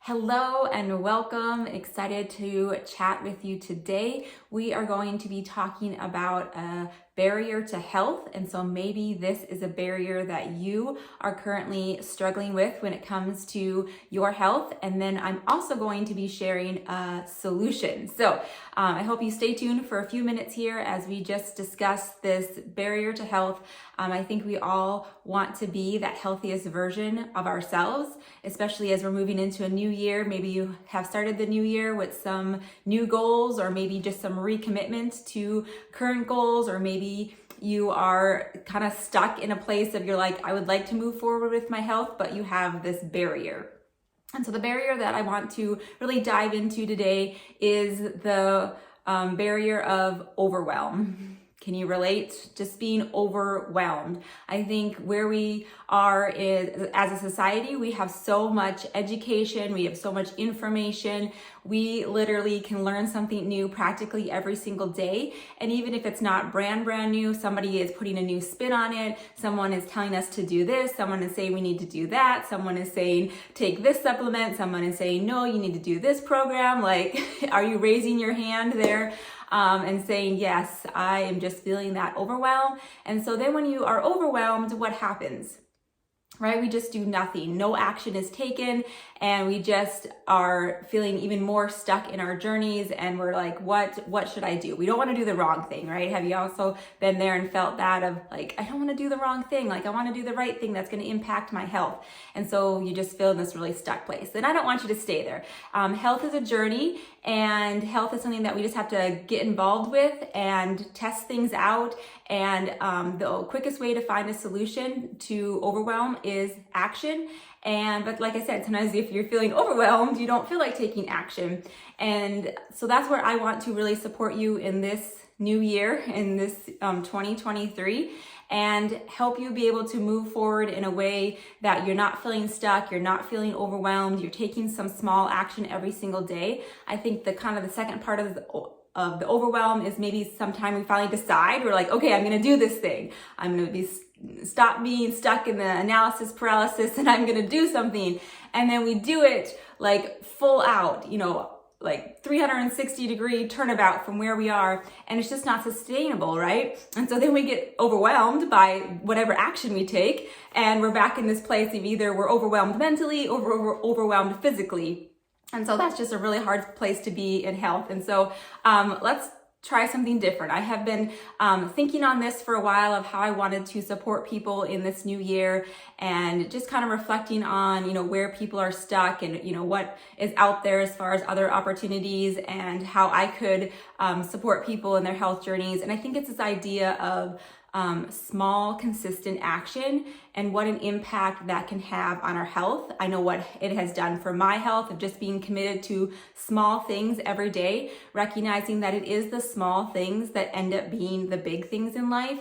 Hello and welcome. Excited to chat with you today. We are going to be talking about a barrier to health. And so maybe this is a barrier that you are currently struggling with when it comes to your health. And then I'm also going to be sharing a solution. So I hope you stay tuned for a few minutes here as we just discuss this barrier to health. I think we all want to be that healthiest version of ourselves, especially as we're moving into a new year. Maybe you have started the new year with some new goals, or maybe just some recommitment to current goals, or maybe you are kind of stuck in a place of you're like, I would like to move forward with my health, but you have this barrier. And so the barrier that I want to really dive into today is the barrier of overwhelm. Can you relate? Just being overwhelmed. I think where we are is, as a society, we have so much education, we have so much information. We literally can learn something new practically every single day. And even if it's not brand new, somebody is putting a new spin on it. Someone is telling us to do this. Someone is saying we need to do that. Someone is saying take this supplement. Someone is saying, no, you need to do this program. Like, are you raising your hand there? And saying, yes, I am just feeling that overwhelm. And so then when you are overwhelmed, what happens? Right? We just do nothing. No action is taken, and we just are feeling even more stuck in our journeys, and we're like, what should I do? We don't want to do the wrong thing, right? Have you also been there and felt that of like, I don't want to do the wrong thing. Like, I want to do the right thing that's going to impact my health. And so you just feel in this really stuck place. And I don't want you to stay there. Health is a journey, and health is something that we just have to get involved with and test things out. And the quickest way to find a solution to overwhelm is action. But like I said, sometimes if you're feeling overwhelmed, you don't feel like taking action. And so that's where I want to really support you in this new year, in this 2023, and help you be able to move forward in a way that you're not feeling stuck, you're not feeling overwhelmed, you're taking some small action every single day. I think the second part of the overwhelm is maybe sometime we finally decide, we're like, okay, I'm going to do this thing. I'm going to stop being stuck in the analysis paralysis, and I'm going to do something. And then we do it like full out, like 360-degree turnabout from where we are, and it's just not sustainable, right? And so then we get overwhelmed by whatever action we take, and we're back in this place of either we're overwhelmed mentally or overwhelmed physically. And so that's just a really hard place to be in health. And so let's try something different. I have been thinking on this for a while of how I wanted to support people in this new year, and just kind of reflecting on, where people are stuck, and, what is out there as far as other opportunities, and how I could support people in their health journeys. And I think it's this idea of small, consistent action and what an impact that can have on our health. I know what it has done for my health of just being committed to small things every day, recognizing that it is the small things that end up being the big things in life.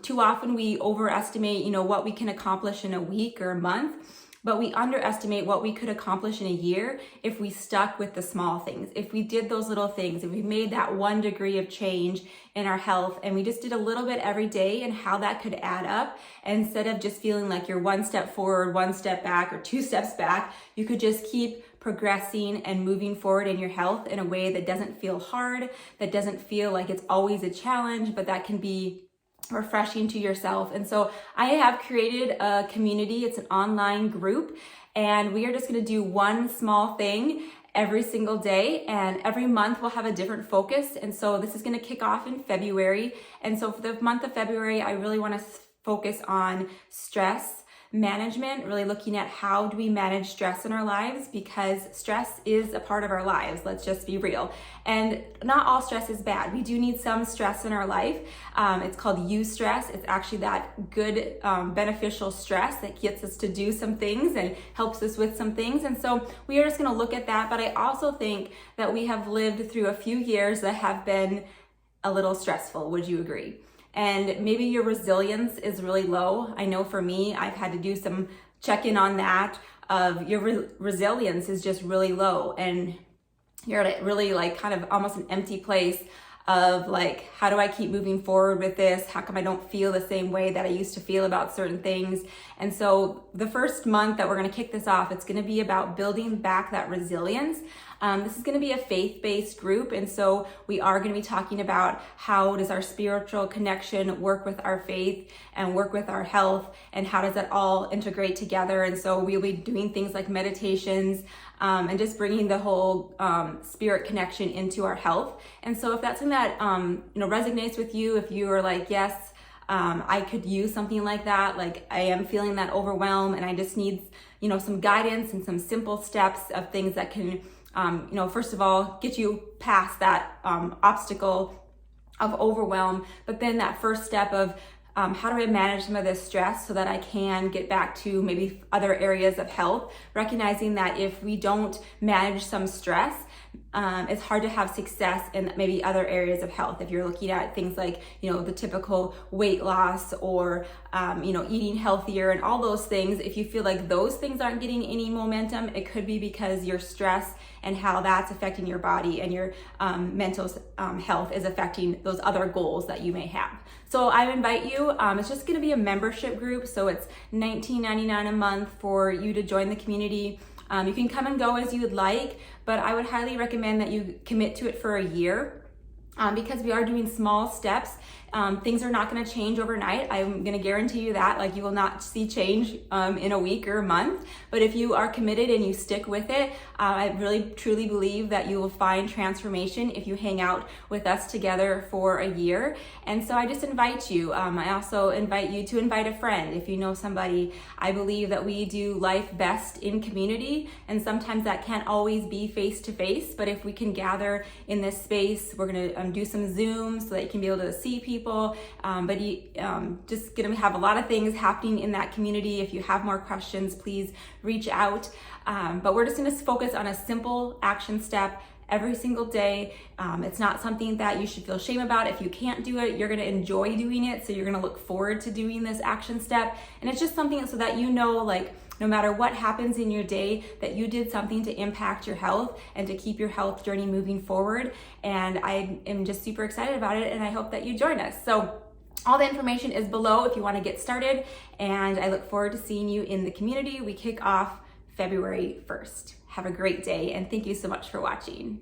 Too often we overestimate, what we can accomplish in a week or a month, but we underestimate what we could accomplish in a year if we stuck with the small things. If we did those little things, if we made that 1 degree of change in our health, and we just did a little bit every day, and how that could add up. And instead of just feeling like you're 1 step forward, 1 step back, or 2 steps back, you could just keep progressing and moving forward in your health in a way that doesn't feel hard, that doesn't feel like it's always a challenge, but that can be refreshing to yourself. And so I have created a community. It's an online group, and we are just going to do one small thing every single day, and every month we'll have a different focus. And so this is going to kick off in February. And so for the month of February, I really want to focus on stress management, really looking at how do we manage stress in our lives, because stress is a part of our lives. Let's just be real. And not all stress is bad. We do need some stress in our life. It's called eustress. It's actually that good, beneficial stress that gets us to do some things and helps us with some things. And so we are just going to look at that. But I also think that we have lived through a few years that have been a little stressful. Would you agree? And maybe your resilience is really low. I know for me, I've had to do some check-in on that of your resilience is just really low, and you're at a really like kind of almost an empty place of like, how do I keep moving forward with this? How come I don't feel the same way that I used to feel about certain things? And so the first month that we're going to kick this off, it's going to be about building back that resilience. This is going to be a faith-based group, and so we are going to be talking about how does our spiritual connection work with our faith and work with our health, and how does that all integrate together. And so we'll be doing things like meditations and just bringing the whole spirit connection into our health. And so if that's something that resonates with you, if you are like, yes, I could use something like that, like I am feeling that overwhelm and I just need some guidance and some simple steps of things that can first of all, get you past that obstacle of overwhelm, but then that first step of how do I manage some of this stress so that I can get back to maybe other areas of health, recognizing that if we don't manage some stress, it's hard to have success in maybe other areas of health. If you're looking at things like, the typical weight loss or, eating healthier and all those things, if you feel like those things aren't getting any momentum, it could be because your stress and how that's affecting your body and your mental health is affecting those other goals that you may have. So I invite you, it's just gonna be a membership group. So it's $19.99 a month for you to join the community. You can come and go as you would like, but I would highly recommend that you commit to it for a year because we are doing small steps. Things are not going to change overnight. I'm going to guarantee you that. Like, you will not see change in a week or a month. But if you are committed and you stick with it, I really truly believe that you will find transformation if you hang out with us together for a year. And so I just invite you. I also invite you to invite a friend if you know somebody. I believe that we do life best in community, and sometimes that can't always be face to face. But if we can gather in this space, we're going to do some Zooms so that you can be able to see people. Just gonna have a lot of things happening in that community. If you have more questions, please reach out. But we're just gonna focus on a simple action step every single day. It's not something that you should feel shame about. If you can't do it, you're gonna enjoy doing it. So you're gonna look forward to doing this action step. And it's just something so that no matter what happens in your day, that you did something to impact your health and to keep your health journey moving forward. And I am just super excited about it, and I hope that you join us. So all the information is below if you want to get started, and I look forward to seeing you in the community. We kick off February 1st. Have a great day, and thank you so much for watching.